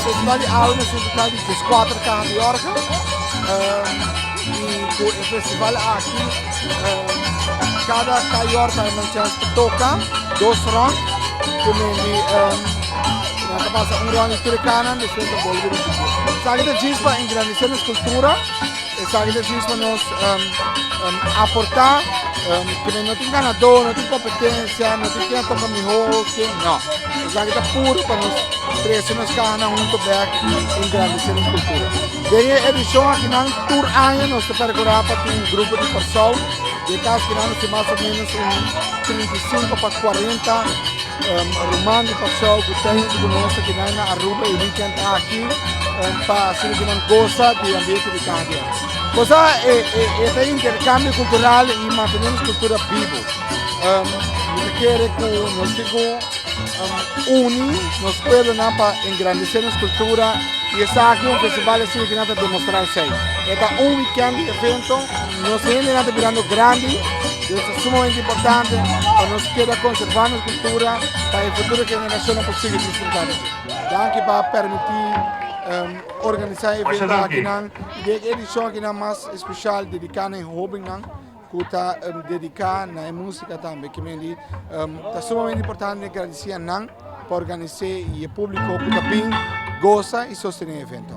festival de aulas é total de 4 carros de órgão. E o festival aqui, cada caior tem uma chance de tocar, 2 rounds, como passa round de Turicana, depois de Bolívia. Sabe que a gente vai engrandecer a cultura, e sabe que a gente vai nos aportar, que não tem ganador, não tem competência, não tem quem toca melhor, não. Sabe que é puro para nos preços nos carros junto back engrandecer a cultura. Daí a edição aqui na tour ano nós percorremos para um grupo de pessoas, de caso que nós mais ou menos 35 para 40 romano de pessoas que tem que conosco que na Aruba e weekend aqui para ser que não gosta de ambiente de carro. Cosa é intercâmbio cultural e mantenemos cultura viva. Quer que nós ficamos nós podemos para engrandecer nossa cultura e está aqui um festival assim que nada demonstrar sei. É weekend de evento, nós ainda nada virando grande, isso é sumamente importante para nós querer conservar nossa cultura para a futura geração possível desfrutar. Danke para permitir organizar eventos aqui na edição aqui na mais especial dedicada em hobby que está dedicada na música também que me está sumamente importante agradecer para organizar e o público que também gosta e sostener o evento.